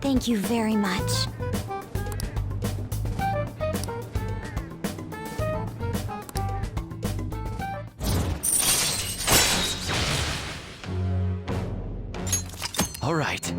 Thank you very much. All right.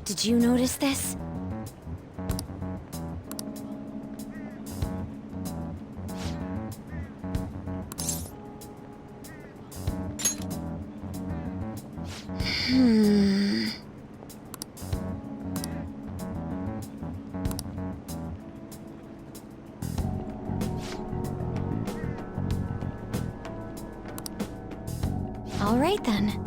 Did you notice this? All right then.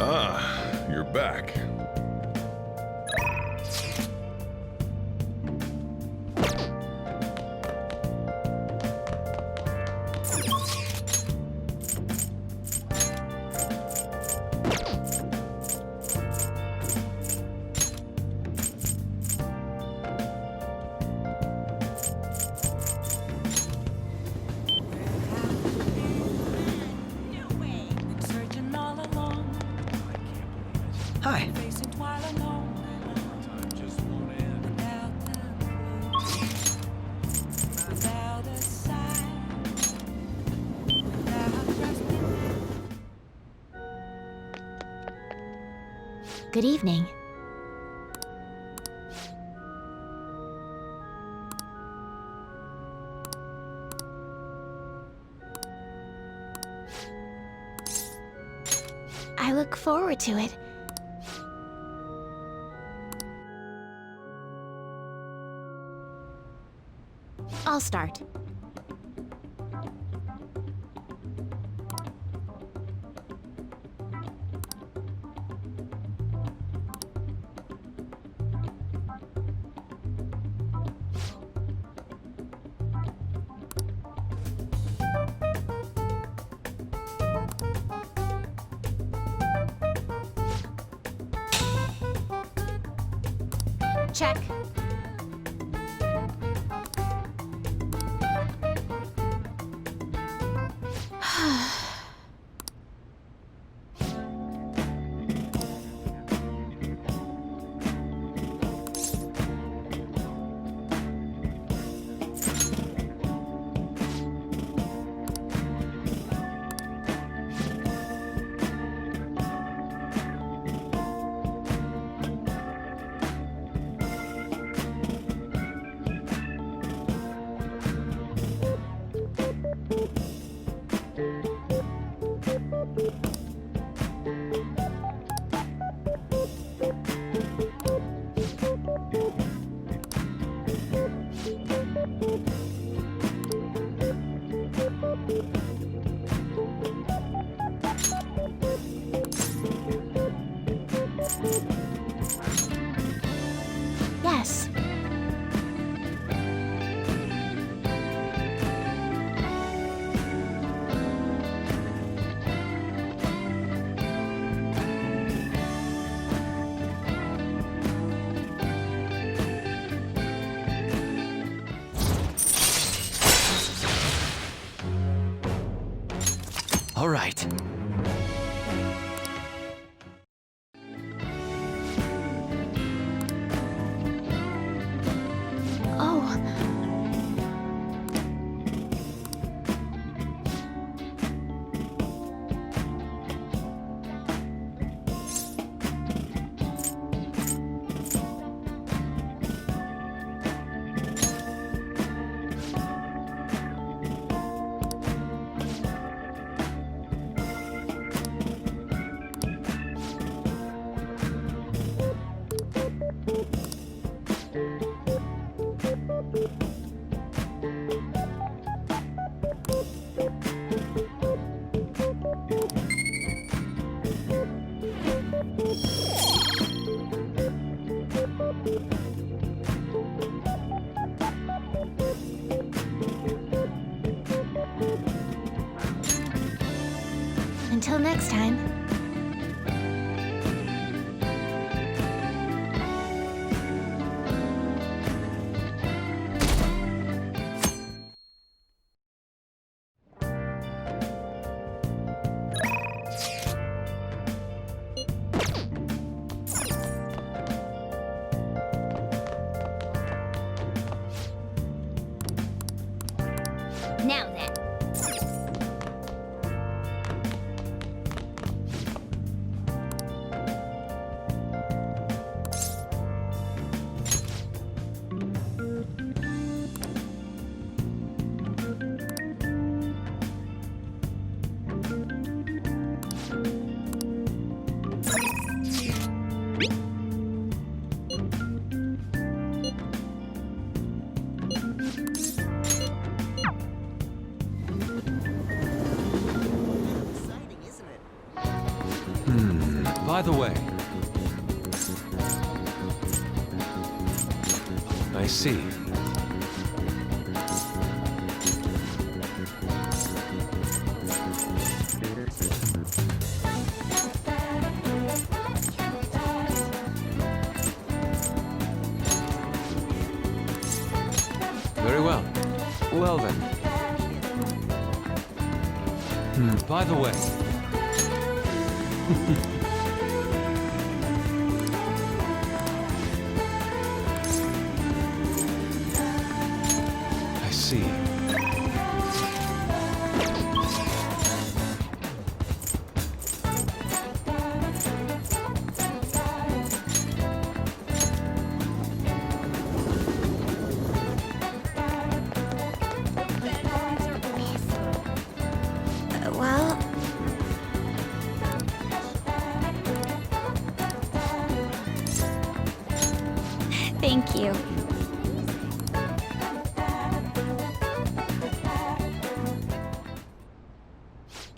Ah, you're back. Hi. Good evening. I look forward to it. I'll start. Check. Yes. All right. Oh. Until next time. Now then. By the way. I see. Very well. Well then. By the way. I see. Well... Thank you.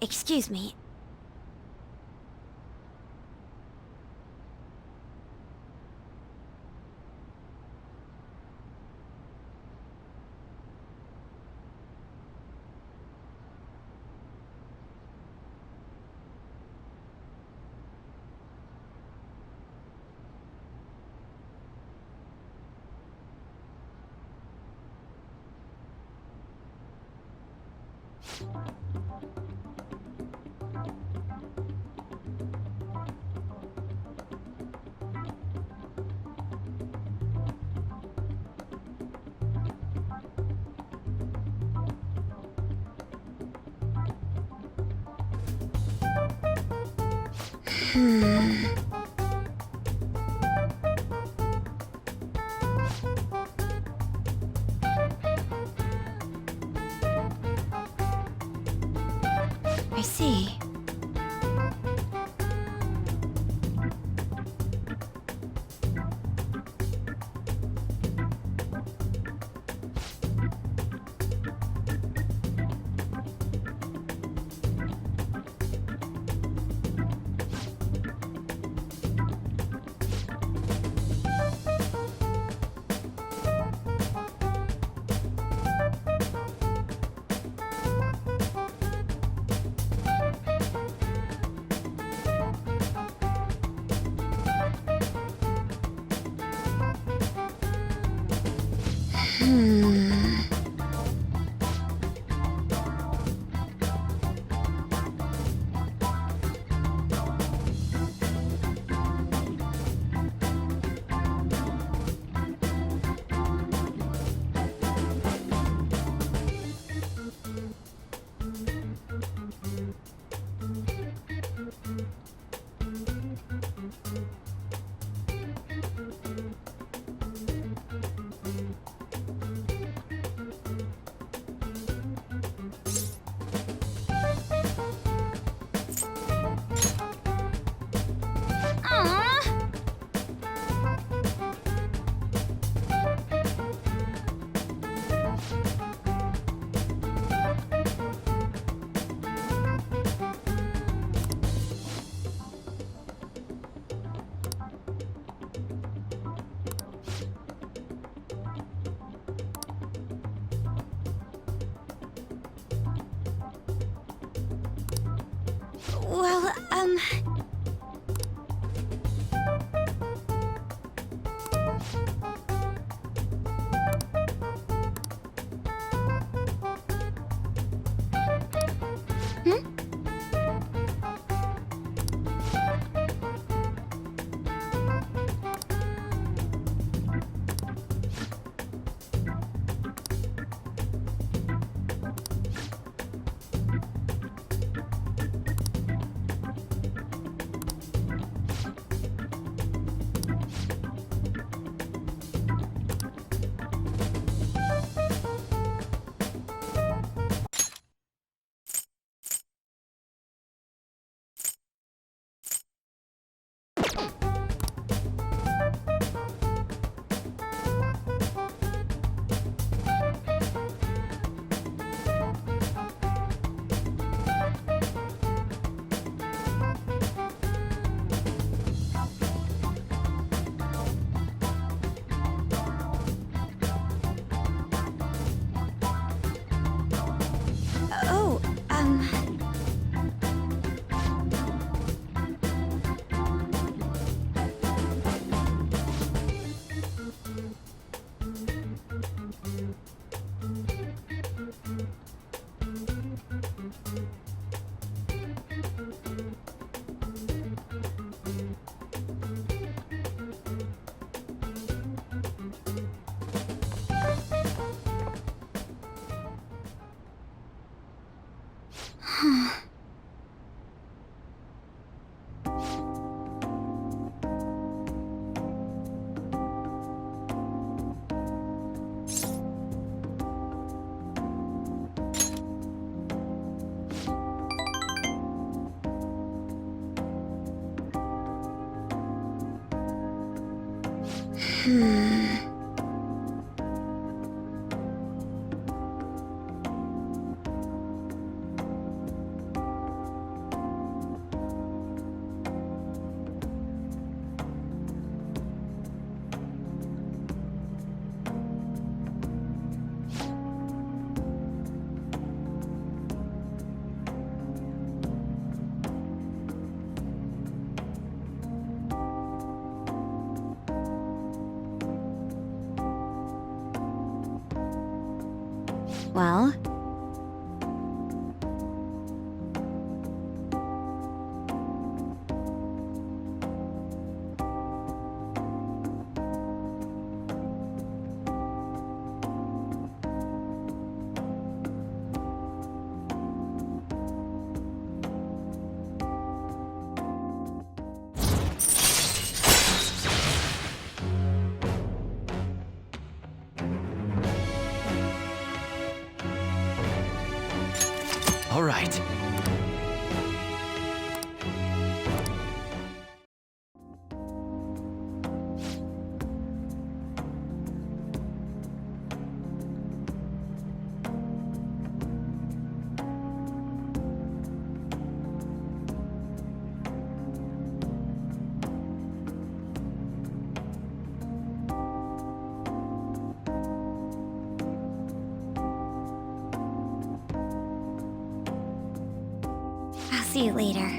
Excuse me. I see. Um... Hmm? Oh, well... All right. I'll see you later.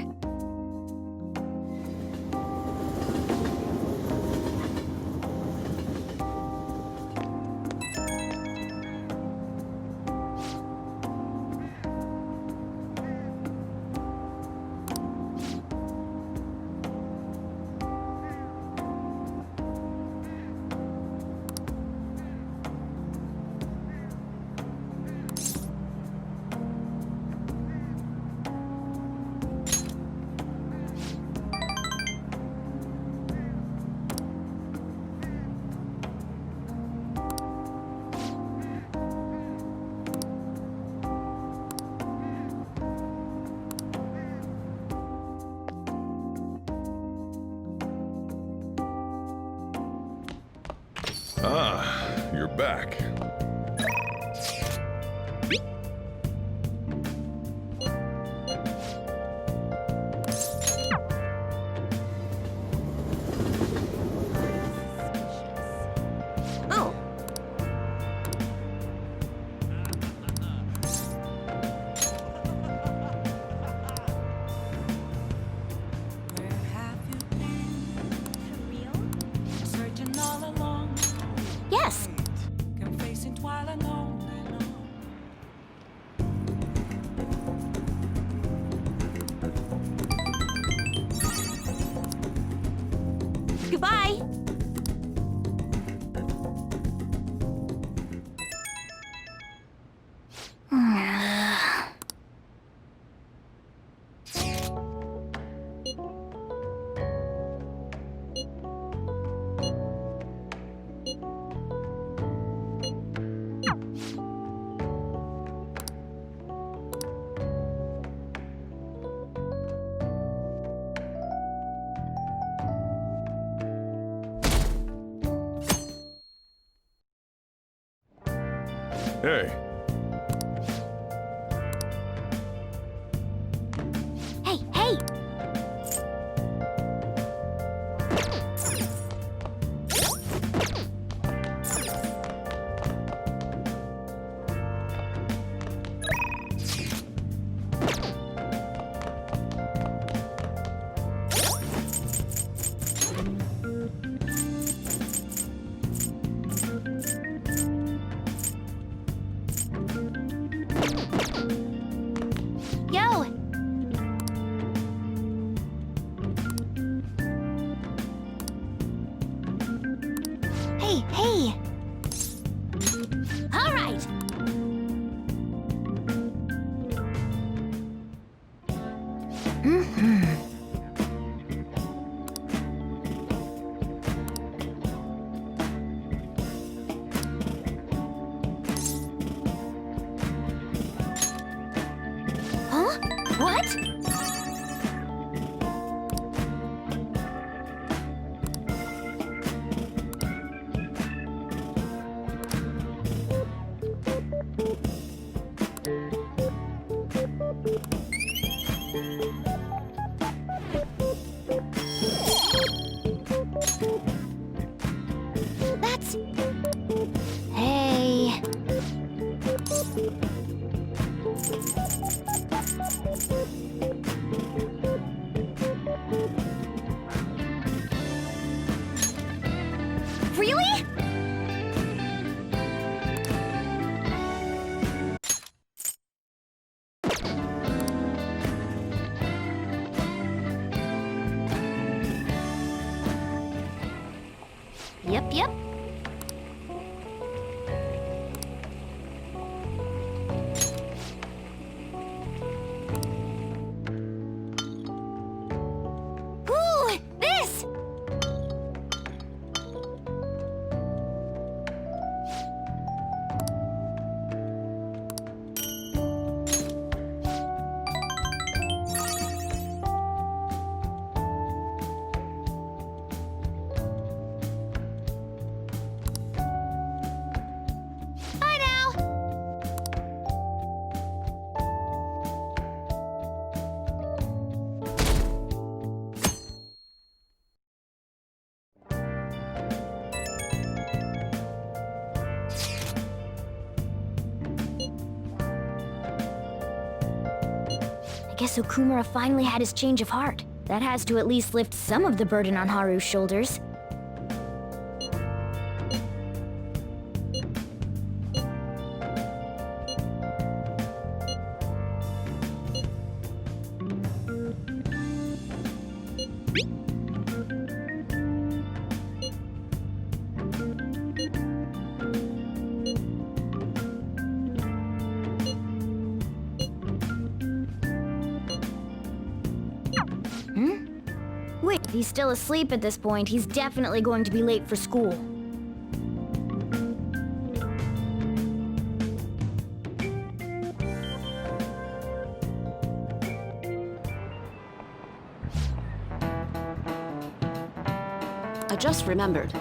Ah, you're back. Oh, Hey, Hey, hey! Yo! Hey, hey! All right! Huh? What? That's... Hey... Really? Yep, yep. Ooh, this! Bye now! I guess Okumura finally had his change of heart. That has to at least lift some of the burden on Haru's shoulders. Wait, if he's still asleep at this point, he's definitely going to be late for school. I just remembered.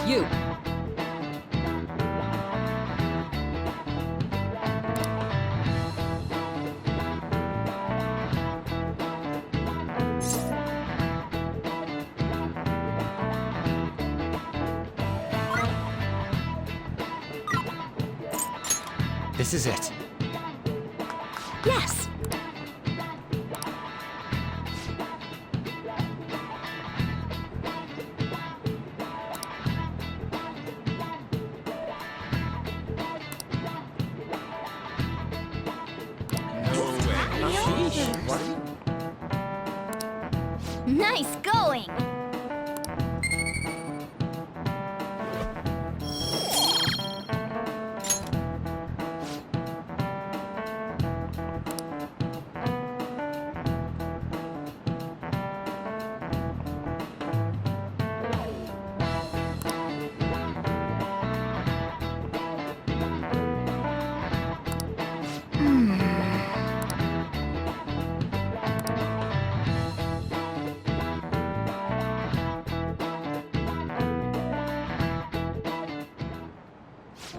You. This is it. Yes! Nice going!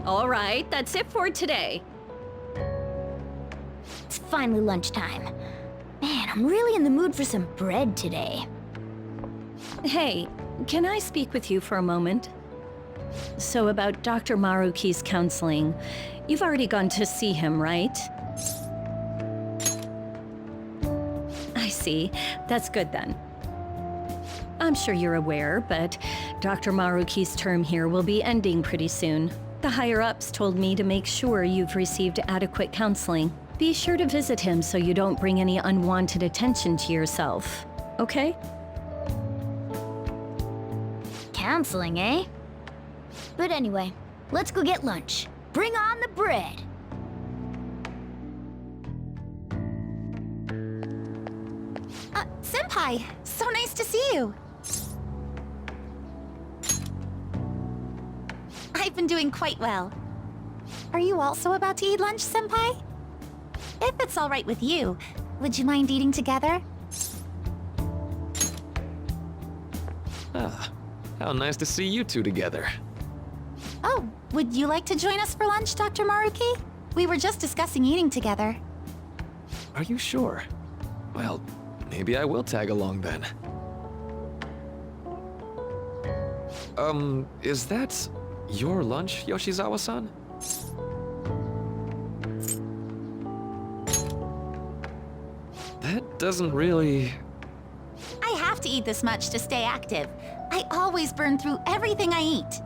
All right, that's it for today. It's finally lunchtime. Man, I'm really in the mood for some bread today. Hey, can I speak with you for a moment? So about Dr. Maruki's counseling, you've already gone to see him, right? I see. That's good then. I'm sure you're aware, but Dr. Maruki's term here will be ending pretty soon. The higher-ups told me to make sure you've received adequate counseling. Be sure to visit him so you don't bring any unwanted attention to yourself, okay? Counseling, eh? But anyway, let's go get lunch. Bring on the bread! Senpai, so nice to see you. I've been doing quite well. Are you also about to eat lunch, Senpai? If it's all right with you, would you mind eating together? Ah, how nice to see you two together. Oh, would you like to join us for lunch, Dr. Maruki? We were just discussing eating together. Are you sure? Well, maybe I will tag along then. Is that your lunch, Yoshizawa-san? That doesn't really... I have to eat this much to stay active. I always burn through everything I eat.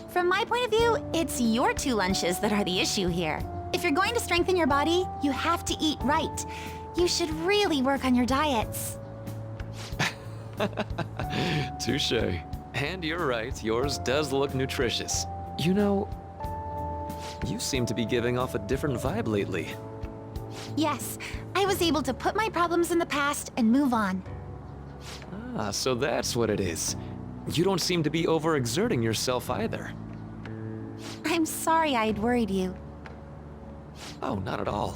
From my point of view, it's your two lunches that are the issue here. If you're going to strengthen your body, you have to eat right. You should really work on your diets. Touché. And you're right, yours does look nutritious. You know, you seem to be giving off a different vibe lately. Yes, I was able to put my problems in the past and move on. Ah, so that's what it is. You don't seem to be overexerting yourself either. I'm sorry I'd worried you. Oh, not at all.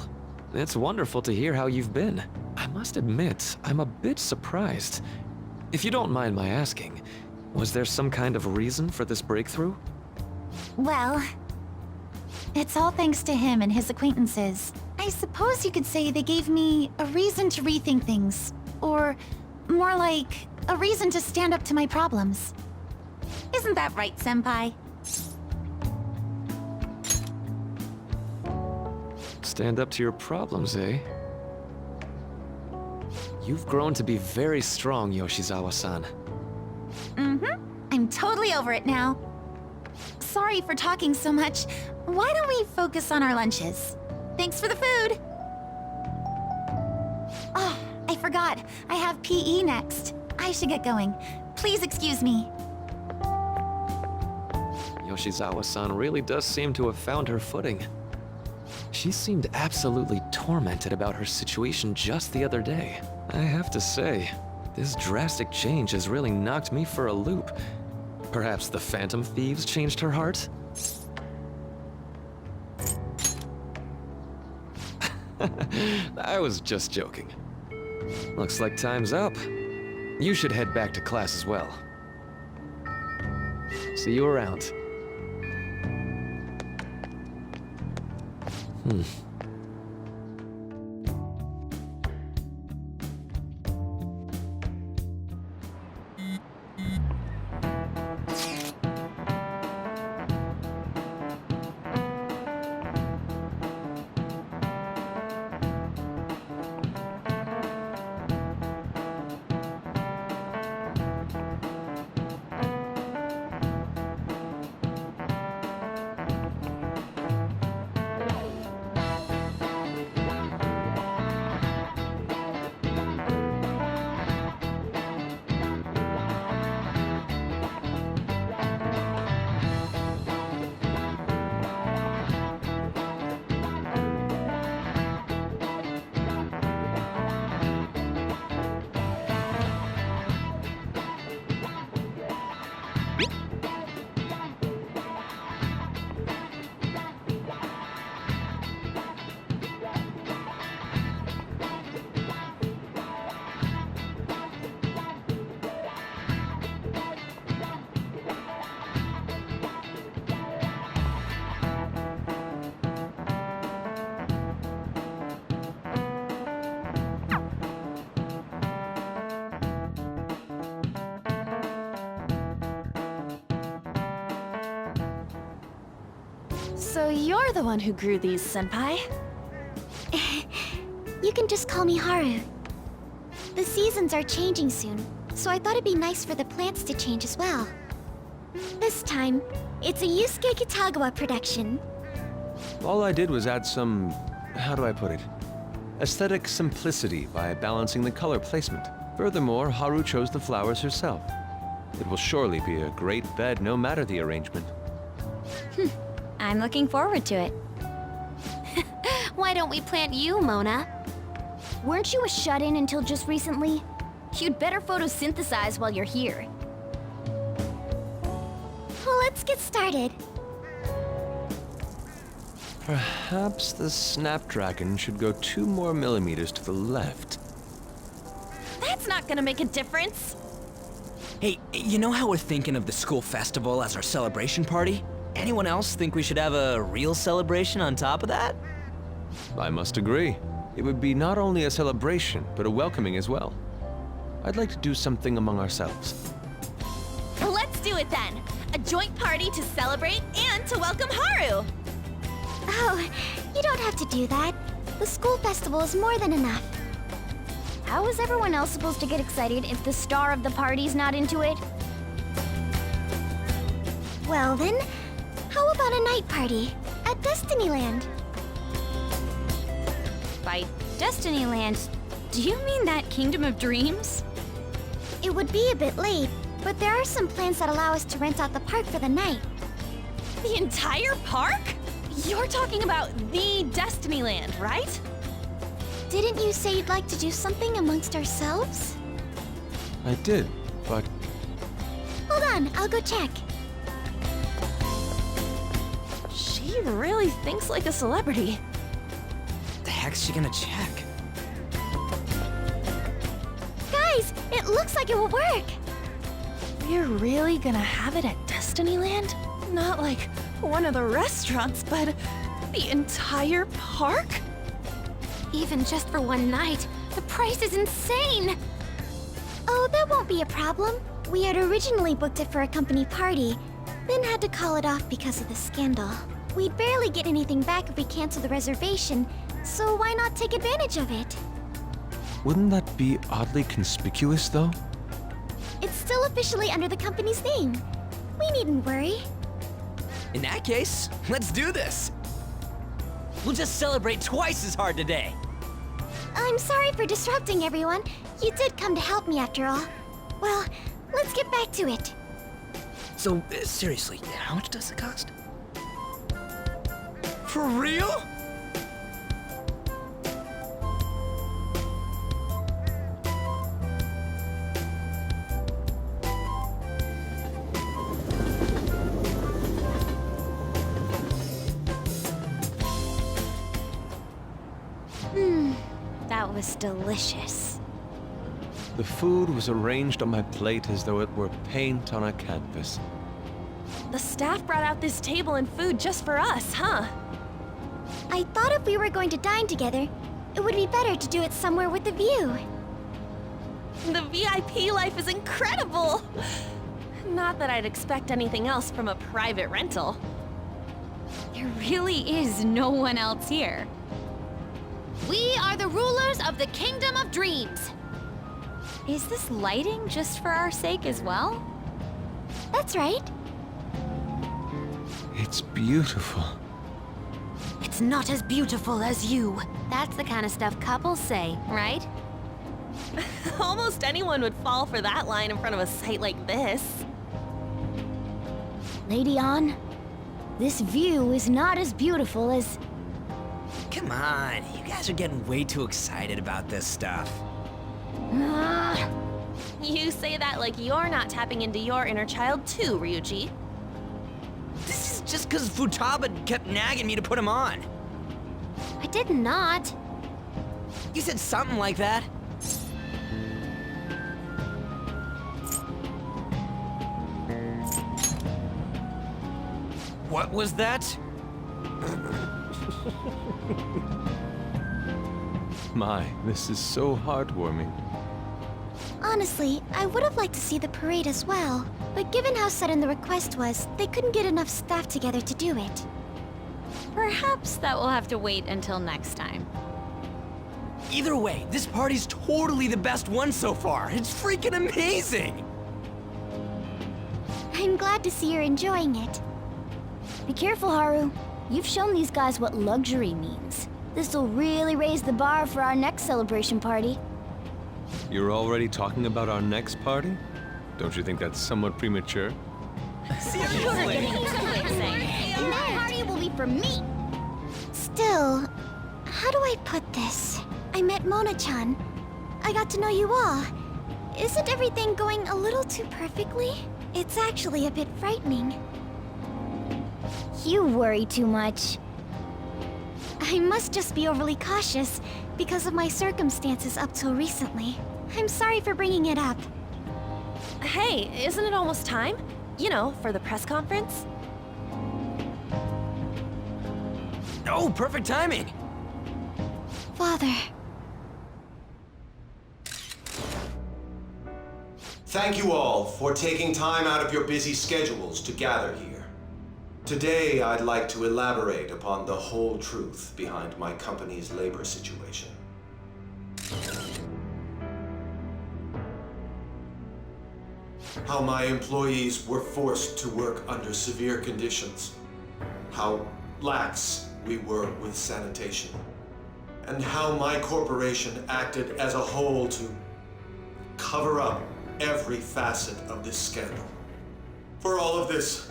It's wonderful to hear how you've been. I must admit, I'm a bit surprised. If you don't mind my asking, was there some kind of reason for this breakthrough? Well, it's all thanks to him and his acquaintances. I suppose you could say they gave me a reason to rethink things. Or more like, a reason to stand up to my problems. Isn't that right, Senpai? Stand up to your problems, eh? You've grown to be very strong, Yoshizawa-san. I'm totally over it now. Sorry for talking so much. Why don't we focus on our lunches? Thanks for the food! Oh, I forgot. I have PE next. I should get going. Please excuse me. Yoshizawa-san really does seem to have found her footing. She seemed absolutely tormented about her situation just the other day. I have to say, this drastic change has really knocked me for a loop. Perhaps the Phantom Thieves changed her heart? I was just joking. Looks like time's up. You should head back to class as well. See you around. So you're the one who grew these, Senpai? You can just call me Haru. The seasons are changing soon, so I thought it'd be nice for the plants to change as well. This time, it's a Yusuke Kitagawa production. All I did was add some, how do I put it? Aesthetic simplicity by balancing the color placement. Furthermore, Haru chose the flowers herself. It will surely be a great bed no matter the arrangement. I'm looking forward to it. Why don't we plant you, Mona? Weren't you a shut-in until just recently? You'd better photosynthesize while you're here. Well, let's get started. Perhaps the Snapdragon should go 2 more millimeters to the left. That's not gonna make a difference. Hey, you know how we're thinking of the school festival as our celebration party? Anyone else think we should have a real celebration on top of that? I must agree. It would be not only a celebration, but a welcoming as well. I'd like to do something among ourselves. Let's do it then. A joint party to celebrate and to welcome Haru. Oh, you don't have to do that. The school festival is more than enough. How is everyone else supposed to get excited if the star of the party's not into it? Well then, how about a night party at Destinyland? By Destinyland, do you mean that Kingdom of Dreams? It would be a bit late, but there are some plans that allow us to rent out the park for the night. The entire park? You're talking about the Destinyland, right? Didn't you say you'd like to do something amongst ourselves? I did, but Hold on, I'll go check. She really thinks like a celebrity. The heck's she gonna check? Guys, it looks like it will work. We're really gonna have it at Destinyland? Not like one of the restaurants, but the entire park? Even just for one night, the price is insane. Oh, that won't be a problem. We had originally booked it for a company party, then had to call it off because of the scandal. We'd barely get anything back if we cancel the reservation, so why not take advantage of it? wouldn't that be oddly conspicuous, though? It's still officially under the company's name. We needn't worry. In that case, let's do this! We'll just celebrate twice as hard today! I'm sorry for disrupting everyone. You did come to help me after all. Well, let's get back to it. So, seriously, how much does it cost? For real? That was delicious. The food was arranged on my plate as though it were paint on a canvas. The staff brought out this table and food just for us, huh? I thought if we were going to dine together, it would be better to do it somewhere with a view. The VIP life is incredible! Not that I'd expect anything else from a private rental. There really is no one else here. We are the rulers of the Kingdom of Dreams. Is this lighting just for our sake as well? That's right. It's beautiful. It's not as beautiful as you. That's the kind of stuff couples say, right? Almost anyone would fall for that line in front of a site like this. Lady An, this view is not as beautiful as... Come on, you guys are getting way too excited about this stuff. You say that like you're not tapping into your inner child too, Ryuji. This is just because Futaba kept nagging me to put him on. I did not. You said something like that. What was that? My, this is so heartwarming. Honestly, I would have liked to see the parade as well. But given how sudden the request was, they couldn't get enough staff together to do it. Perhaps that will have to wait until next time. Either way, this party's totally the best one so far. It's freaking amazing! I'm glad to see you're enjoying it. Be careful, Haru. You've shown these guys what luxury means. This'll really raise the bar for our next celebration party. You're already talking about our next party? Don't you think that's somewhat premature? And that party will be for me! Still, how do I put this? I met Mona-chan. I got to know you all. Isn't everything going a little too perfectly? It's actually a bit frightening. You worry too much. I must just be overly cautious because of my circumstances up till recently. I'm sorry for bringing it up. Hey, isn't it almost time? You know, for the press conference? Oh, perfect timing! Father. Thank you all for taking time out of your busy schedules to gather here. Today, I'd like to elaborate upon the whole truth behind my company's labor situation. How my employees were forced to work under severe conditions. How lax we were with sanitation. And how my corporation acted as a whole to cover up every facet of this scandal. For all of this,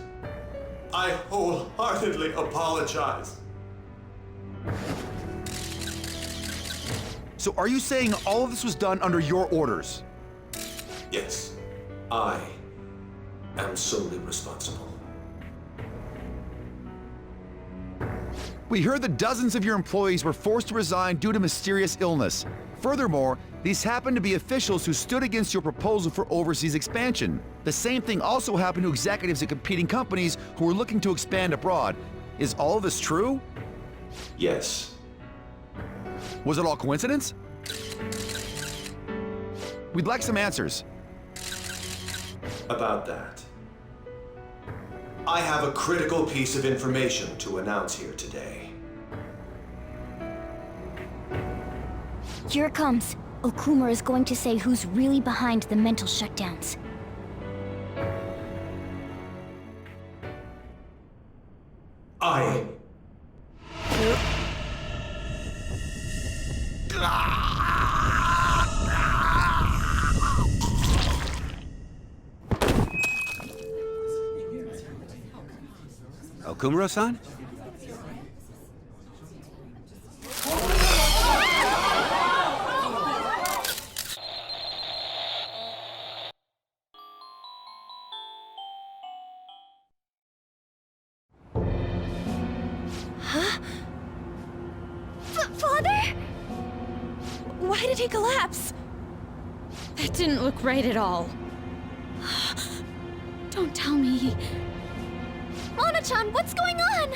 I wholeheartedly apologize. So are you saying all of this was done under your orders? Yes, I am solely responsible. We heard that dozens of your employees were forced to resign due to mysterious illness. Furthermore, these happened to be officials who stood against your proposal for overseas expansion. The same thing also happened to executives at competing companies who were looking to expand abroad. Is all of this true? Yes. Was it all coincidence? We'd like some answers. About that. I have a critical piece of information to announce here today. Here it comes. Okumura is going to say who's really behind the mental shutdowns. I... Okumura-san? Father? Why did he collapse? That didn't look right at all. Don't tell me. Mona-chan, what's going on?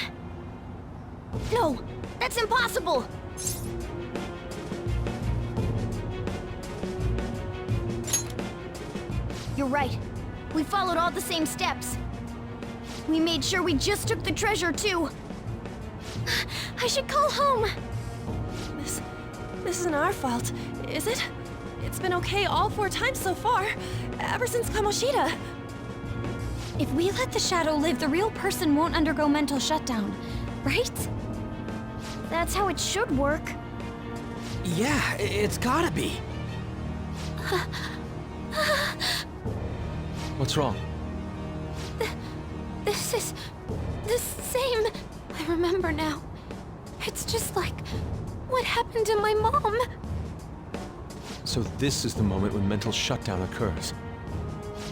No, that's impossible! You're right. We followed all the same steps. We made sure we just took the treasure, too. I should call home. This isn't our fault, is it? It's been okay all 4 times so far, ever since Kamoshida. If we let the shadow live, the real person won't undergo mental shutdown, right? That's how it should work. Yeah, it's gotta be. What's wrong? This is the same. I remember now. It's just like what happened to my mom. So this is the moment when mental shutdown occurs.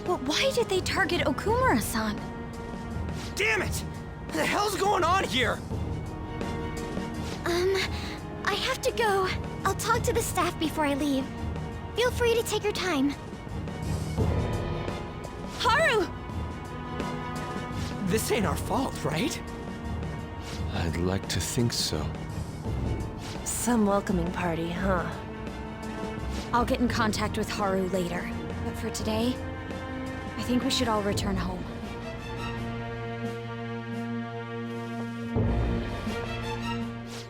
But why did they target Okumura-san? Damn it! What the hell's going on here? I have to go. I'll talk to the staff before I leave. Feel free to take your time. Haru! This ain't our fault, right? I'd like to think so. Some welcoming party, huh? I'll get in contact with Haru later. But for today, I think we should all return home.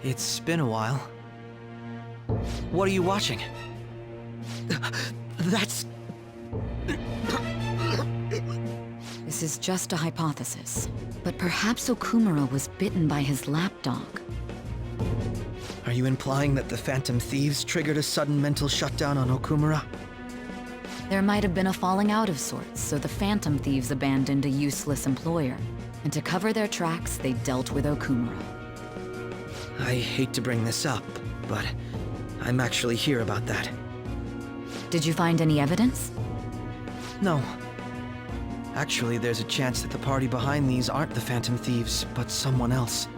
It's been a while. What are you watching? That's... This is just a hypothesis, but perhaps Okumura was bitten by his lapdog. Are you implying that the Phantom Thieves triggered a sudden mental shutdown on Okumura? There might have been a falling out of sorts, so the Phantom Thieves abandoned a useless employer. And to cover their tracks, they dealt with Okumura. I hate to bring this up, but I'm actually here about that. Did you find any evidence? No. Actually, there's a chance that the party behind these aren't the Phantom Thieves, but someone else.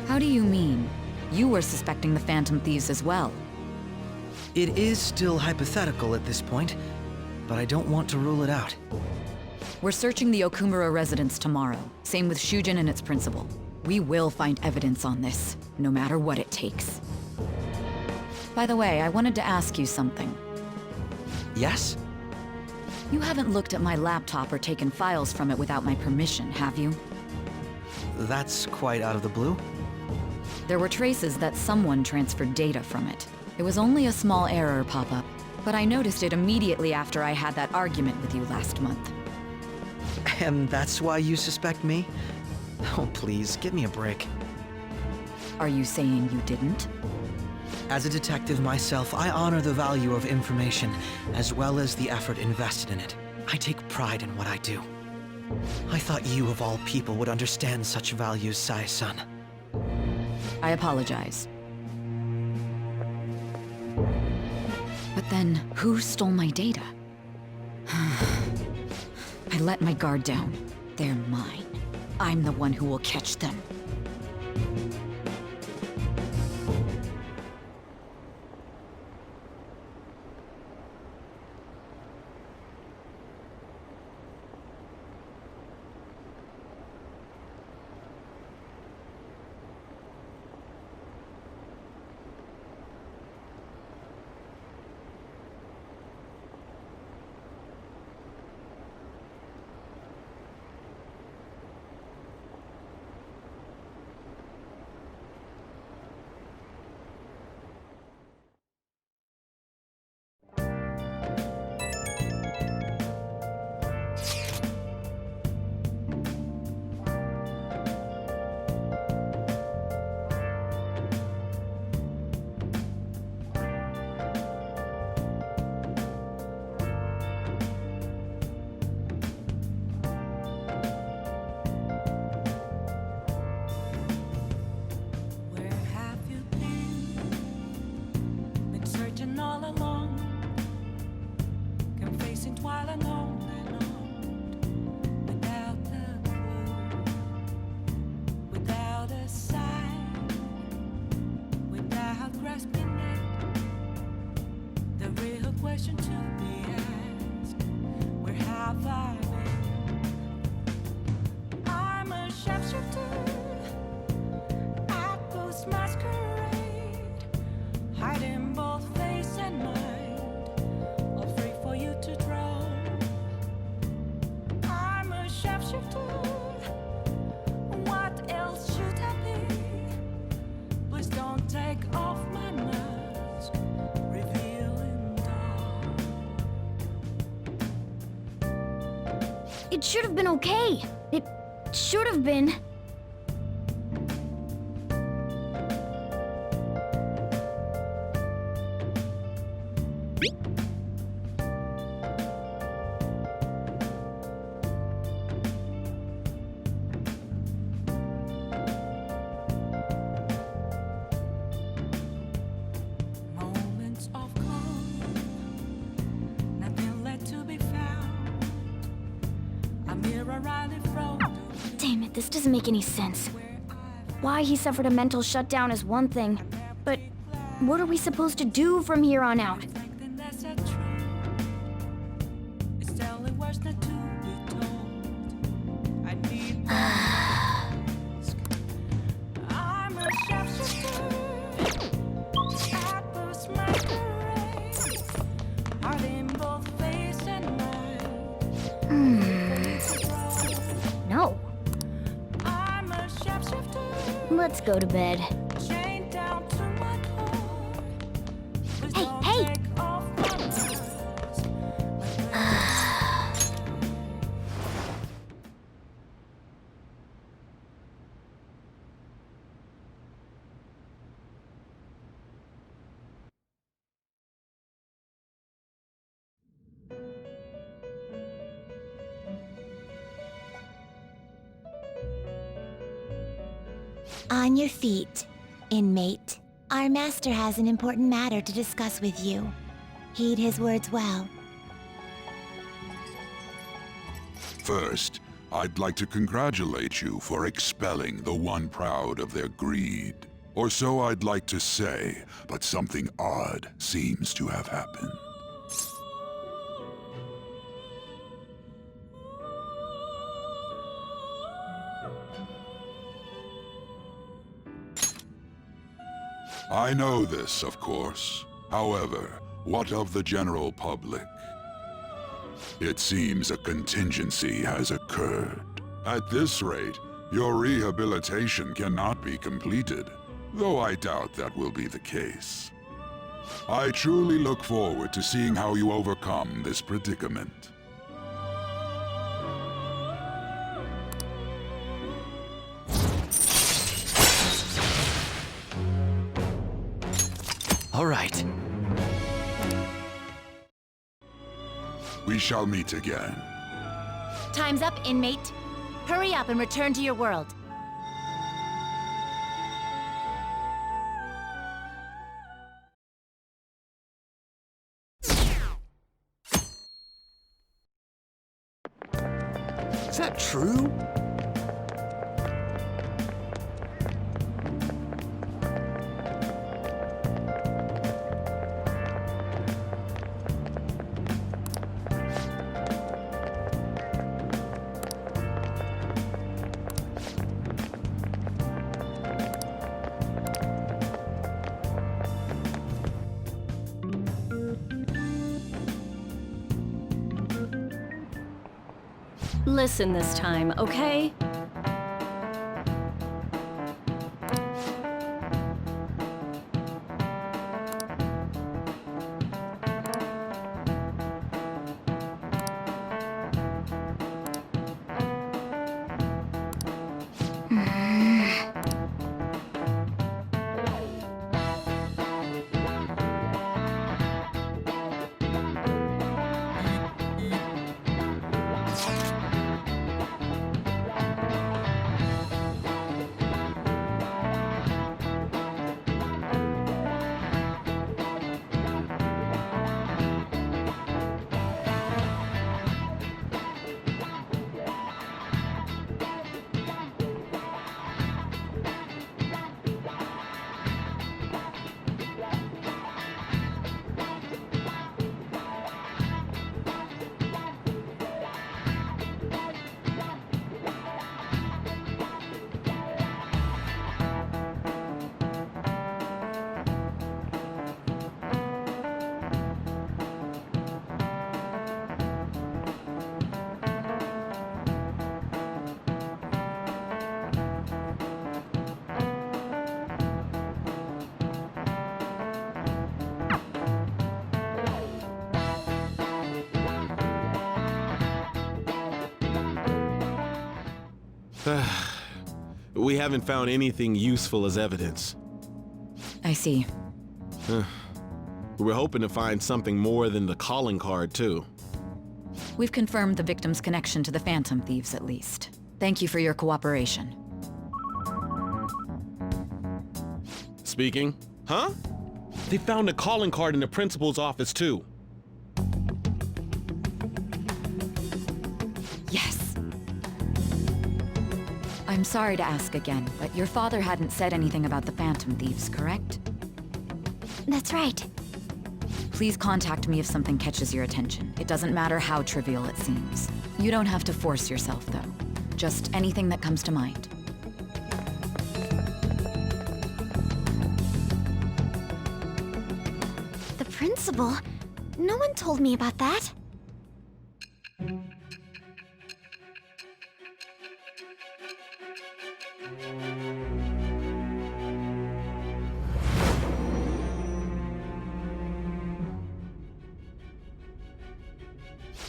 How do you mean? You were suspecting the Phantom Thieves as well. It is still hypothetical at this point, but I don't want to rule it out. We're searching the Okumura residence tomorrow. Same with Shujin and its principal. We will find evidence on this, no matter what it takes. By the way, I wanted to ask you something. Yes? You haven't looked at my laptop or taken files from it without my permission, have you? That's quite out of the blue. There were traces that someone transferred data from it. It was only a small error pop-up, but I noticed it immediately after I had that argument with you last month. And that's why you suspect me? Oh, please, give me a break. Are you saying you didn't? As a detective myself, I honor the value of information, as well as the effort invested in it. I take pride in what I do. I thought you, of all people, would understand such values, Sai-san. I apologize. But then, who stole my data? I let my guard down. They're mine. I'm the one who will catch them. It should have been okay. It should have been. Damn it, this doesn't make any sense. Why he suffered a mental shutdown is one thing, but what are we supposed to do from here on out? No. Let's go to bed. On your feet, inmate. Our master has an important matter to discuss with you. Heed his words well. First, I'd like to congratulate you for expelling the one proud of their greed. Or so I'd like to say, but something odd seems to have happened. I know this, of course. However, what of the general public? It seems a contingency has occurred. At this rate, your rehabilitation cannot be completed, though I doubt that will be the case. I truly look forward to seeing how you overcome this predicament. All right. We shall meet again. Time's up, inmate. Hurry up and return to your world. Is that true? Listen this time, okay? We haven't found anything useful as evidence. I see. We're hoping to find something more than the calling card, too. We've confirmed the victim's connection to the Phantom Thieves, at least. Thank you for your cooperation. Speaking? Huh? They found a calling card in the principal's office, too. Yes. I'm sorry to ask again, but your father hadn't said anything about the Phantom Thieves, correct? That's right. Please contact me if something catches your attention. It doesn't matter how trivial it seems. You don't have to force yourself, though. Just anything that comes to mind. The principal? No one told me about that.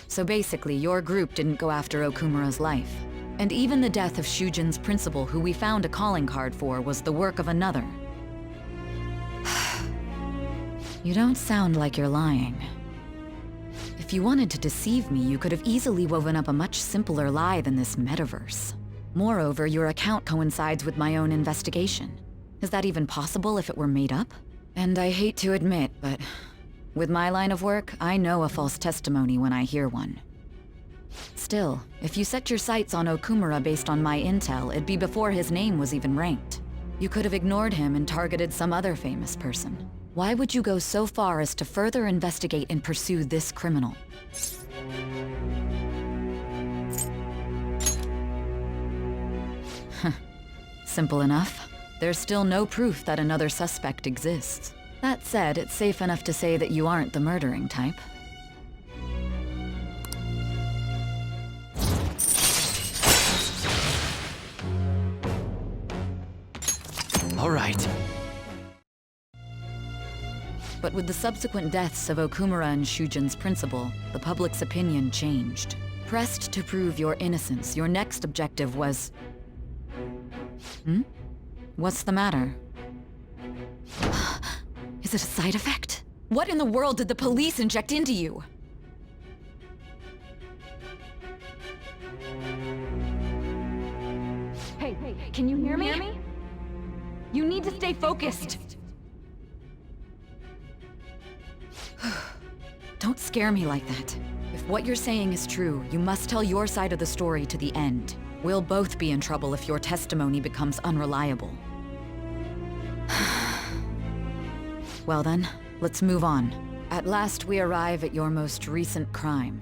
So basically, your group didn't go after Okumura's life. And even the death of Shujin's principal, who we found a calling card for, was the work of another. You don't sound like you're lying. If you wanted to deceive me, you could have easily woven up a much simpler lie than this metaverse. Moreover, your account coincides with my own investigation. Is that even possible if it were made up? And I hate to admit, but with my line of work, I know a false testimony when I hear one. Still, if you set your sights on Okumura based on my intel, it'd be before his name was even ranked. You could have ignored him and targeted some other famous person. Why would you go so far as to further investigate and pursue this criminal? Simple enough. There's still no proof that another suspect exists. That said, it's safe enough to say that you aren't the murdering type. All right. But with the subsequent deaths of Okumura and Shujin's principal, the public's opinion changed. Pressed to prove your innocence, your next objective was... What's the matter? Is it a side effect? What in the world did the police inject into you? Hey, can you hear me? You need to stay focused. Don't scare me like that. If what you're saying is true, you must tell your side of the story to the end. We'll both be in trouble if your testimony becomes unreliable. Well then, let's move on. At last we arrive at your most recent crime.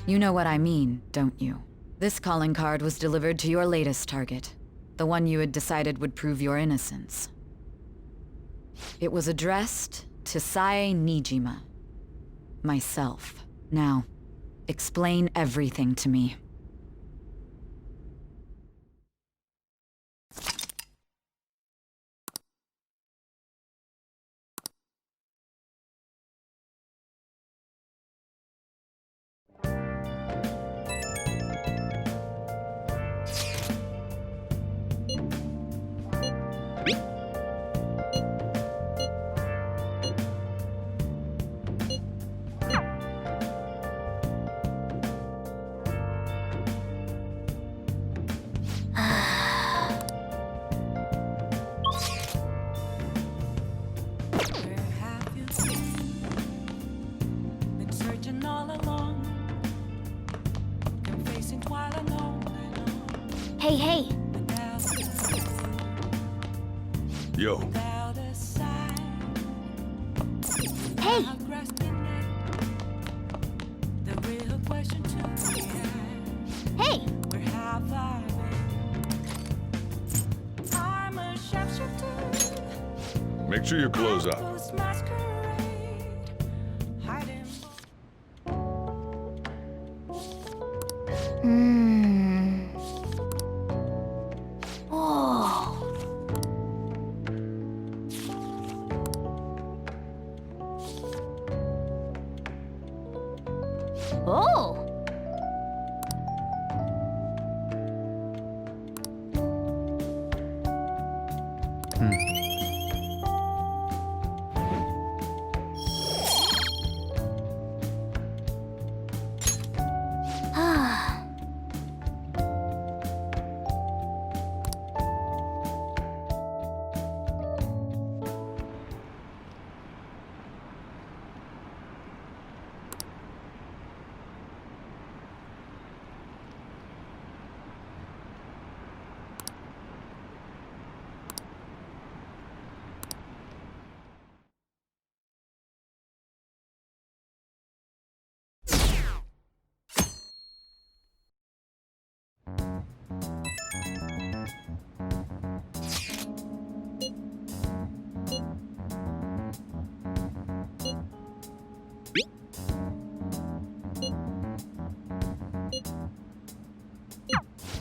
You know what I mean, don't you? This calling card was delivered to your latest target. The one you had decided would prove your innocence. It was addressed to Sae Nijima. Myself. Now, explain everything to me. Hey. Yo. Hey! Hey! Make sure your clothes up. Oh!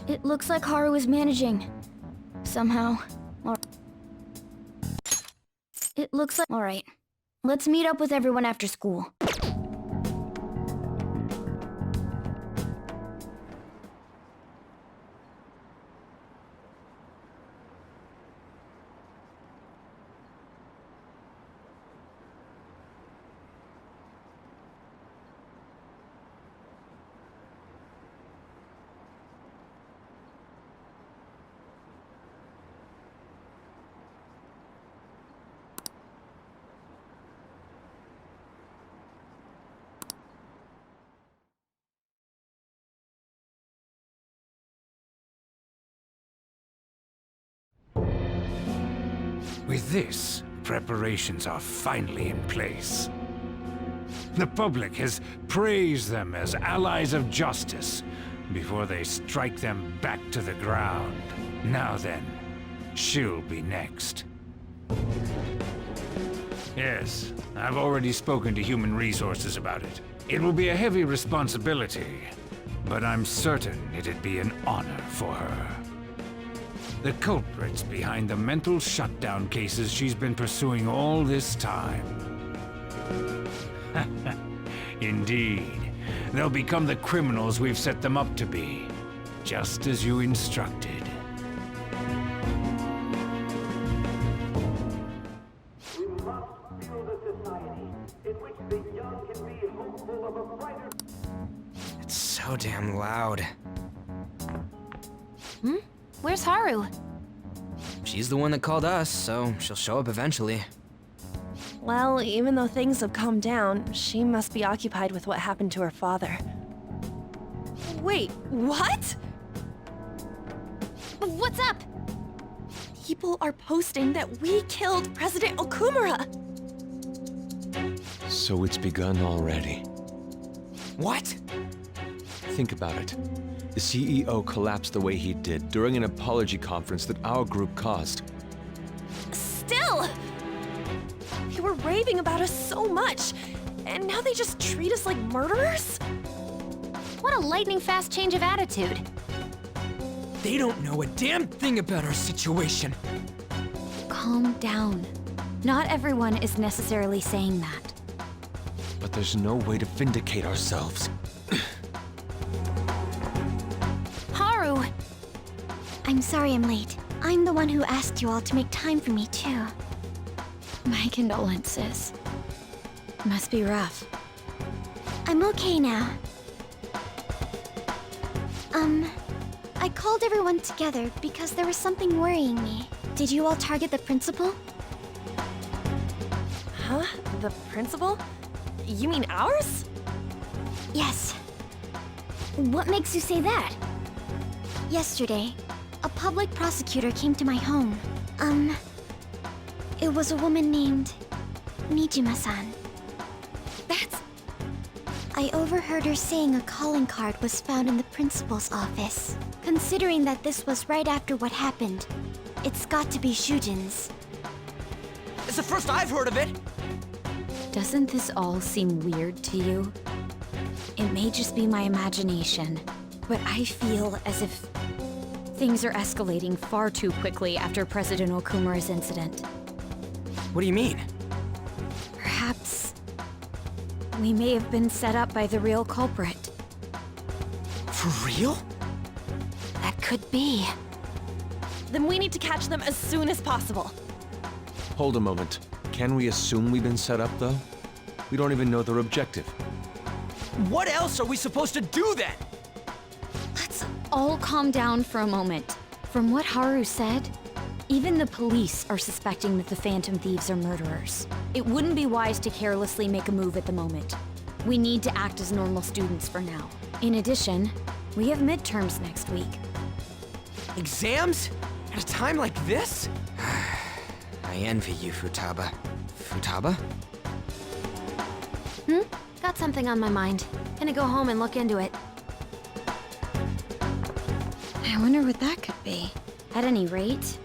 It looks like Haru is managing. Somehow. It looks like... Alright. Let's meet up with everyone after school. With this, preparations are finally in place. The public has praised them as allies of justice before they strike them back to the ground. Now then, she'll be next. Yes, I've already spoken to Human Resources about it. It will be a heavy responsibility, but I'm certain it'd be an honor for her. The culprits behind the mental shutdown cases she's been pursuing all this time. Indeed. They'll become the criminals we've set them up to be, just as you instructed. It's so damn loud. Where's Haru? She's the one that called us, so she'll show up eventually. Well, even though things have calmed down, she must be occupied with what happened to her father. Wait, what? What's up? People are posting that we killed President Okumura! So it's begun already. What? Think about it. The CEO collapsed the way he did during an apology conference that our group caused. Still! They were raving about us so much, and now they just treat us like murderers? What a lightning-fast change of attitude. They don't know a damn thing about our situation. Calm down. Not everyone is necessarily saying that. But there's no way to vindicate ourselves. Haru! I'm sorry I'm late. I'm the one who asked you all to make time for me, too. My condolences. Must be rough. I'm okay now. I called everyone together because there was something worrying me. Did you all target the principal? Huh? The principal? You mean ours? Yes. What makes you say that? Yesterday, a public prosecutor came to my home. It was a woman named Nijima-san. I overheard her saying a calling card was found in the principal's office. Considering that this was right after what happened, it's got to be Shujin's. It's the first I've heard of it! Doesn't this all seem weird to you? It may just be my imagination, but I feel as if things are escalating far too quickly after President Okumura's incident. What do you mean? Perhaps we may have been set up by the real culprit. For real? That could be. Then we need to catch them as soon as possible. Hold a moment. Can we assume we've been set up, though? We don't even know their objective. What else are we supposed to do then? Let's all calm down for a moment. From what Haru said, even the police are suspecting that the Phantom Thieves are murderers. It wouldn't be wise to carelessly make a move at the moment. We need to act as normal students for now. In addition, we have midterms next week. Exams? At a time like this? I envy you, Futaba. Futaba? Got something on my mind. Gonna go home and look into it. I wonder what that could be. At any rate,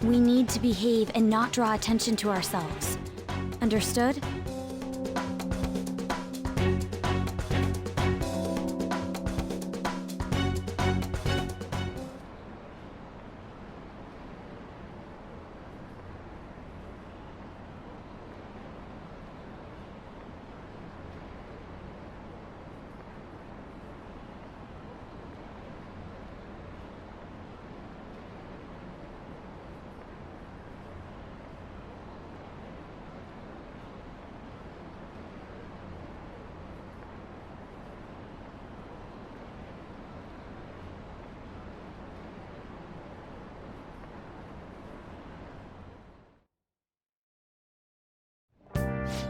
we need to behave and not draw attention to ourselves. Understood?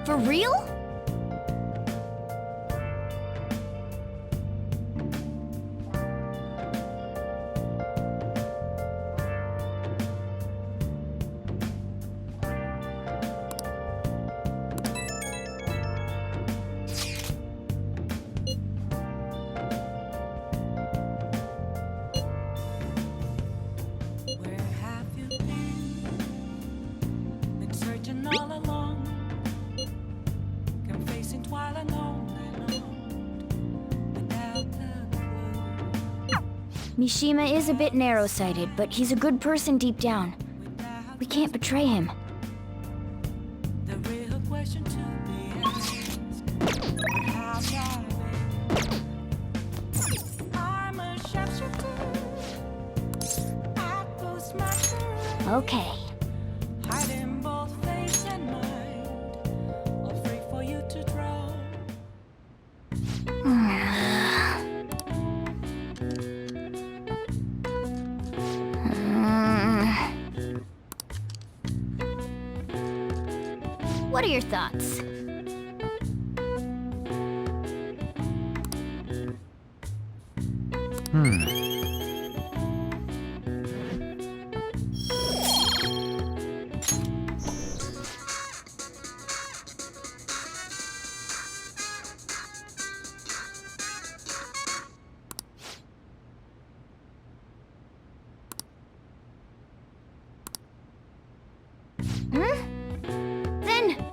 For real? Mishima is a bit narrow-sighted, but he's a good person deep down. We can't betray him. Okay. What are your thoughts? Then,